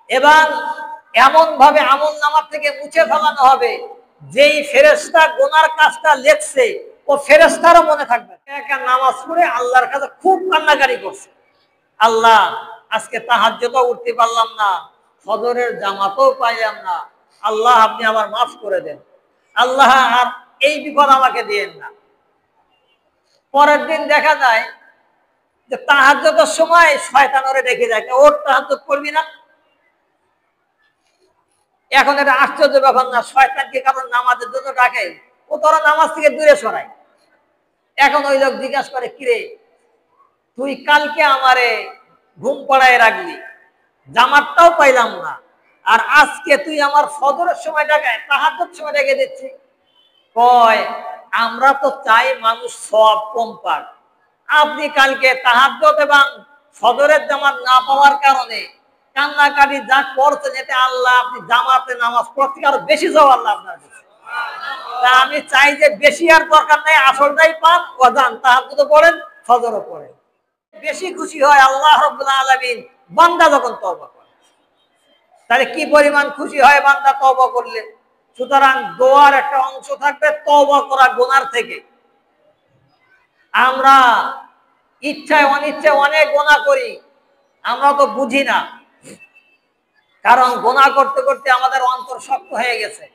এবং এমন ভাবে আমলনামা থেকে মুছে ফেলানো হবে যেই ফেরেশতা গুনার কাজটা লেখছে ও ফেরেশতারও মনে থাকবে। একা নামাজ পড়ে আল্লাহর কাছে খুব কান্নাকারি করছে, আল্লাহ আজকে তাহাজ্জুদও উঠতে পারলাম না, ফজরের জামাতও পাইলাম না, আল্লাহ আপনি আমার মাফ করে দেন, আল্লাহ আর এই বিপদ আমাকে দিয়েন না। পরের দিন দেখা যায় যে তাহাজ্জুদের সময় শয়তান ওরে ডেকে যায়, ওর তাহাজ্জুদ করবি না। এখন এটা আশ্চর্য ব্যাপার না, শয়তানকে কারণ নামাজের জন্য ডাকে, ও তোরা নামাজ থেকে দূরে সরায়। এখন ওই লোক জিজ্ঞাসা করে, কিরে তুই কালকে আমারে ঘুম পড়ায় রাখলি, জামাতটাও পাইলাম না, আর আজকে তুই আমার ফজরের সময় ডাকায় তাহাজ্জুদ সময় ডেকে দিচ্ছি। কয় আমরা তো চাই মানুষ সওয়াব কম পাক, আপনি কালকে তাহাজ্জুদ এবং ফজরের জামাত না পাওয়ার কারণে কান্নাকাটি যা করছেন, এতে আল্লাহ আপনি জামাতে নামাজ পড়তে আরো বেশি যাও আল্লাহ আপনার কাছে। আমি চাই যে বেশি আর দরকার নাই, আসলটাই পান, ওয়াজান তাহাজ্জুদও পড়েন, ফজরও পড়েন। বেশি খুশি হয় আল্লাহ রাব্বুল আলামিন বান্দা যখন তওবা করে। তাহলে কি পরিমাণ খুশি হয় বান্দা তওবা করলে। সুতরাং দোয়ার একটা অংশ থাকবে তওবা করা গুনার থেকে। আমরা ইচ্ছায় অনিচ্ছায় অনেক গুনাহ করি, আমরা তো বুঝি না, কারণ গুনাহ করতে করতে আমাদের অন্তর শক্ত হয়ে গেছে।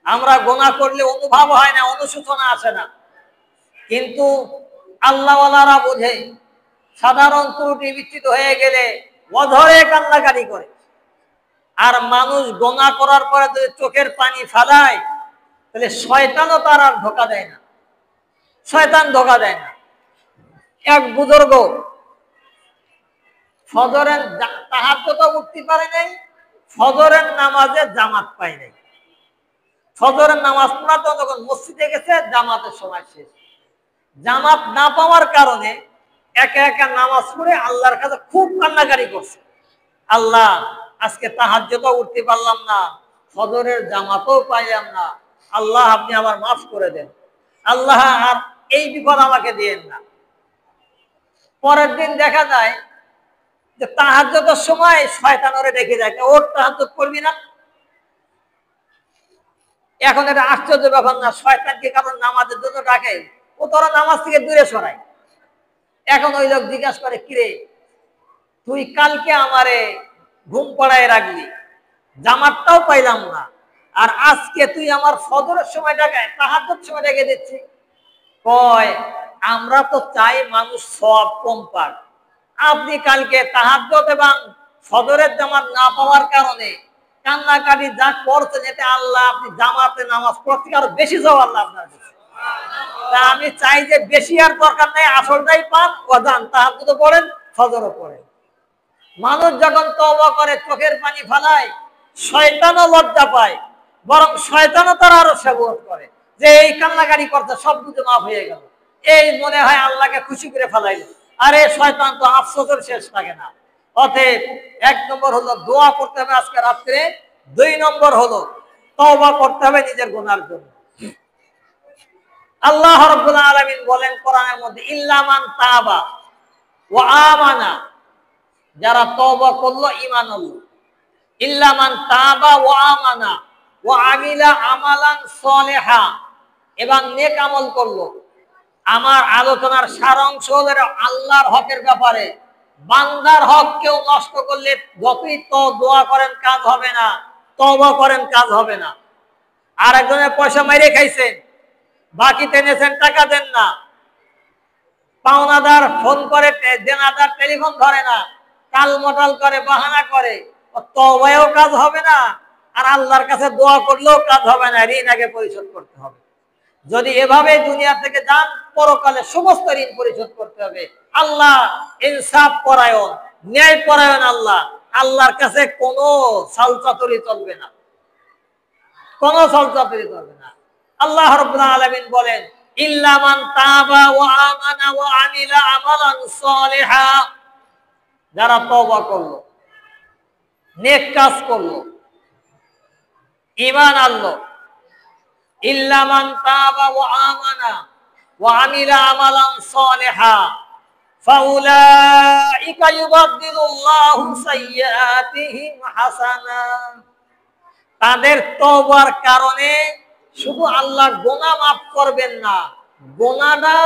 আমরা গুনাহ করলে অনুভব হয় না, অনুশোচনা আসে না, কিন্তু আল্লাহওয়ালারা বোঝে সাধারণ ত্রুটি বিচ্যুত হয়ে গেলে অধরে কান্নাকাটি করে। আর মানুষ গুনাহ করার পরে যদি চোখের পানি ফেলায়, তাহলে শয়তানও তার আর ধোঁকা দেয় না, শয়তান ধোঁকা দেয় না। এক বুজুর্গ ফজরের তাহাজ্জুদও উঠতে পারে নাই, ফজরের নামাজে জামাত পায় নাই। ফজরের নামাজ পড়াতে যখন মসজিদে গেছে, জামাতের সময় শেষ, জামাত না পাওয়ার কারণে একা একা নামাজ পড়ে আল্লাহর কাছে খুব কান্নাকারি করছে, আল্লাহ আজকে তাহাজ্জুদও উঠতে পারলাম না, ফজরের জামাতও পাইলাম না, আল্লাহ আপনি আমার মাফ করে দেন, আল্লাহ আর এই বিপদ আমাকে দিয়েন না। পরের দিন দেখা যায় যে তাহাজ্জুদের সময় শয়তান ওরে ডেকে যায়, ওর তাহাজ্জুদ করবি না। এখন এটা আশ্চর্য ব্যাপার না, শয়তানকে কারণ নামাজের জন্য ডাকে, ও তোরা নামাজ থেকে দূরে সরায়। এখন ওই লোক জিজ্ঞাসা করে, কিরে তুই কালকে আমারে ঘুম পড়ায় রাখলি, জামাতটাও পাইলাম না, আর আজকে তুই আমার ফজরের সময় ডাকায় তাহাজ্জুদ সময় ডেকে দিচ্ছি। কয় আমরা তো চাই মানুষ সওয়াব কম পাক, আপনি কালকে তাহাজ্জুদ এবং ফজরের জামাত না পাওয়ার কারণে কান্নাকাটি যা করছেন, এতে আল্লাহ আপনি জামাতে নামাজ পড়তে আরো বেশি যাও আল্লাহ আপনার কাছে। আমি চাই যে বেশি আর দরকার নাই, আসলটাই পান, ওয়াজান তাহাজ্জুদও পড়েন, ফজরও পড়েন। মানুষ যখন তওবা করে চোখের পানি ফেলায়, শয়তানও লজ্জা পায়, বরং শয়তানও তার আরো সেবক করে যে এই কান্নাকাটি করতে সব কিছু মাফ হয়ে গেল, এই মনে হয় আল্লাহকে খুশি করে ফেলাইল। আরে শয়তান তো আফসোসের শেষ থাকে না। অতএব এক নম্বর হলো দোয়া করতে হবে আজকে রাত্রে, দুই নম্বর হলো তওবা করতে হবে নিজের গুনার জন্য। আল্লাহ রাব্বুল আলামিন বলেন কোরআনের মধ্যে, ইল্লা মান তাবা ওয়া আমানা, যারা তওবা করলো, ঈমান আনলো, ইল্লা মান তাবা ওয়া আমানা ওয়া আমিলা আমালান সলিহা, এবং নেক আমল করলো। আমার আলোচনার সারাংশ হলো আল্লাহর হকের ব্যাপারে। বান্দার হক কেউ নষ্ট করলে যতই তো দোয়া করেন কাজ হবে না, তওবা করেন কাজ হবে না। আর একজনের পয়সা মেরে খাইছেন, বাকি টেনেছেন, টাকা দেন না, পাওনাদার ফোন করে, দেনাদার টেলিফোন ধরে না, কাল মটাল করে, বাহানা করে, তওবায়ও কাজ হবে না, আর আল্লাহর কাছে দোয়া করলেও কাজ হবে না, ঋণ আগে পরিশোধ করতে হবে। যদি এভাবে দুনিয়া থেকে যান, পরকালে সমস্ত ঋণ পরিশোধ করতে হবে। আল্লাহ ইনসাফ পরায়ণ, ন্যায় পরায়ণ আল্লাহ, আল্লাহর কাছে কোনো ছলচাতুরি চলবে না, কোনো ছলচাতুরি চলবে না। আল্লাহ রাব্বুল আলামিন বলেন, ইল্লা মান তাবা ওয়া আমানা ওয়া আমিলা আমালান সলিহা, যারা তওবা করলো, নেক কাজ করলো, ঈমান আনলো, ইল্লা মান তাবা ওয়া আমানা ওয়া আমিলা আমালান সলিহা, ফাউলাইকা ইউবাদদিলুল্লাহু সাইয়্যাতিহিম হাসানা, তাদের তওবার কারণে শুধু আল্লাহ গুনাহ মাফ করবেন না, গুনাহটা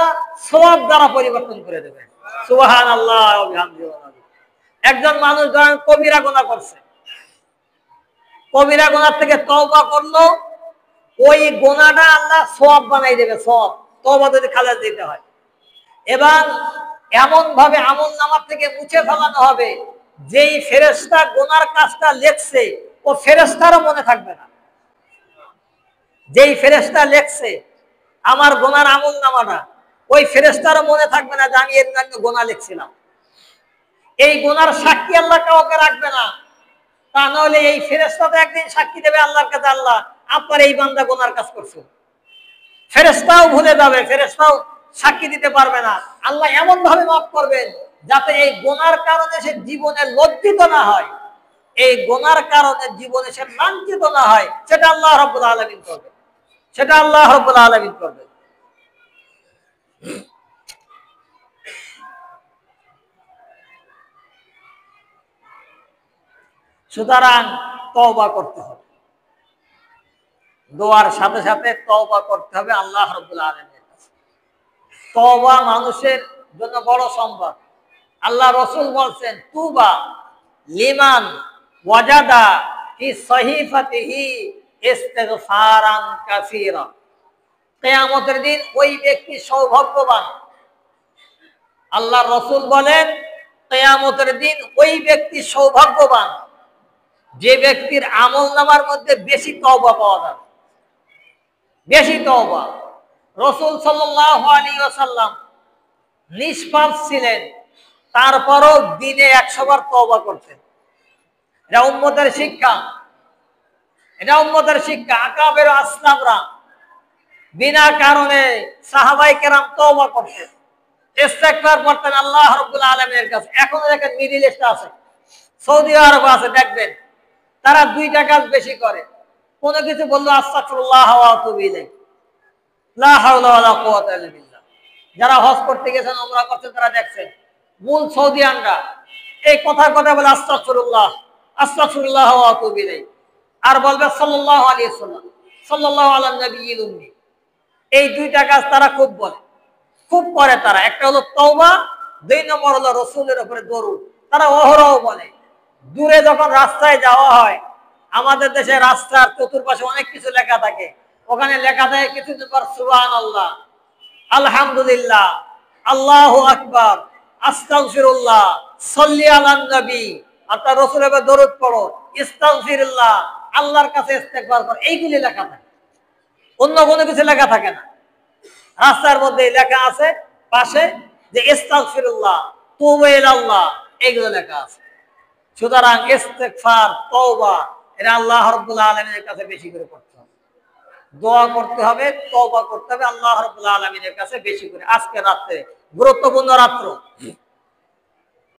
সওয়াব দ্বারা পরিবর্তন করে দেবেন। সুবহানাল্লাহ ওয়া বিহামদিহি। একজন মানুষ যখন কবিরা গুনাহ করছে, কবিরা গুনাহ থেকে তওবা করলো, ওই গুনাহটা আল্লাহ সওয়াব বানাই দেবে, সওয়াব। তওবা যদি খালাস দিতে হয়, এবং এমন ভাবে আমলনামা থেকে মুছে ফেলানো হবে, যেই ফেরেশতা গুনার কাজটা লিখছে ও ফেরেশতারও মনে থাকবে না। যেই ফেরেশতা লিখছে আমার গুনার আমলনামাটা, ওই ফেরেশতারও মনে থাকবে না যে আমি এর জন্য গুনাহ লিখছিলাম। এই গুনার সাক্ষী আল্লাহ কাউকে রাখবে না। তা নাহলে এই ফেরেশতা তো একদিন সাক্ষী দেবে আল্লাহর কাছে, আল্লাহ আপনার এই বান্দা গুনার কাজ করছে। ফেরেশতাও ভুলে যাবে, ফেরেশতাও সাক্ষী দিতে পারবে না। আল্লাহ এমন ভাবে মাফ করবেন যাতে এই গুনার কারণে সে জীবনে লজ্জিত না হয়, এই গুনার কারণে জীবনে সে লাঞ্ছিত না হয়। সেটা আল্লাহ রাব্বুল আলামিন করবে, সেটা আল্লাহ রাব্বুল আলামিন করবে। সুতরাং তওবা করতে হবে, দোয়ার সাথে সাথে তওবা করতে হবে আল্লাহ রাব্বুল আলামিনের কাছে। তওবা মানুষের জন্য বড় সম্পদ। আল্লাহ রাসূল বলেন, তুবা লিমান ওয়াজাদা ফি সহিফাতিহি ইস্তিগফারান কাসীরা। কিয়ামতের দিন ওই ব্যক্তি সৌভাগ্যবান। আল্লাহ রাসূল বলেন, কিয়ামতের দিন ওই ব্যক্তি সৌভাগ্যবান যে ব্যক্তির আমলনামার মধ্যে বেশি তওবা পাওয়া যাবে, বেশি তওবা। রাসূল সাল্লাল্লাহু আলাইহি ওয়াসাল্লাম নিষ্পাপ ছিলেন, তারপরও দিনে 100 বার তওবা করতেন। এটা উম্মতের শিক্ষা, এটা উম্মতের শিক্ষা। আকাবের আসলামরা বিনা কারণে সাহাবায়ে কেরাম তওবা করতেন, ইস্তিগফার করতেন আল্লাহ রাব্বুল আলামিনের কাছে। এখন দেখেন মিডল ইস্টে আছে, সৌদি আরব আছে, দেখবেন তারা 2টা কাজ বেশি করে। কোনো কিছু বললো আস্তাগফিরুল্লাহ ওয়া আতুবু ইলাইহি, লা হাওলা ওয়ালা কুওয়াতা ইল্লা বিল্লাহ। যারা হজ করতে গেছেন, উমরা করতে, তারা দেখছেন মূল সৌদিয়ানরা এই কথা বলে আস্তাগফিরুল্লাহ, আস্তাগফিরুল্লাহ ওয়া আতুবু ইলাইহি, আর বলবে সাল্লাল্লাহু আলাইহি ওয়াসাল্লাম, সাল্লাল্লাহু আলা নবিয়িল উম্মি। এই 2টা কাজ তারা খুব বলে, খুব করে তারা। একটা হলো তওবা, 2 নম্বর হলো রাসূলের উপরে দরুদ। তারা অহরহ বলে। দূরে যখন রাস্তায় যাওয়া হয়, আমাদের দেশে রাস্তার চতুর্পাশে অনেক কিছু লেখা থাকে, ওখানে লেখা থাকে কিছু পর সুবহানাল্লাহ, আলহামদুলিল্লাহ, আল্লাহু আকবার, আস্তাগফিরুল্লাহ, সাল্লি আলান নবী, অর্থাৎ রাসূলের উপরে দরুদ পড়ো, ইস্তাগফিরুল্লাহ, আল্লাহর কাছে ইস্তেগফার করো। এইগুলি লেখা থাকে, অন্য কোনো কিছু লেখা থাকে না। রাস্তার মধ্যে লেখা আছে পাশে যে ইস্তাগফিরুল্লাহ, তুবু ইলাল্লাহ, এগুলো লেখা আছে। সুতরাং ইস্তেগফার, তওবা, এটা আল্লাহ রাব্বুল আলামিনের কাছে বেশি করে করতে হবে, দোয়া করতে হবে, তওবা করতে হবে আল্লাহ রাব্বুল আলামিনের কাছে বেশি করে। আজকে রাতে গুরুত্বপূর্ণ রাত্র।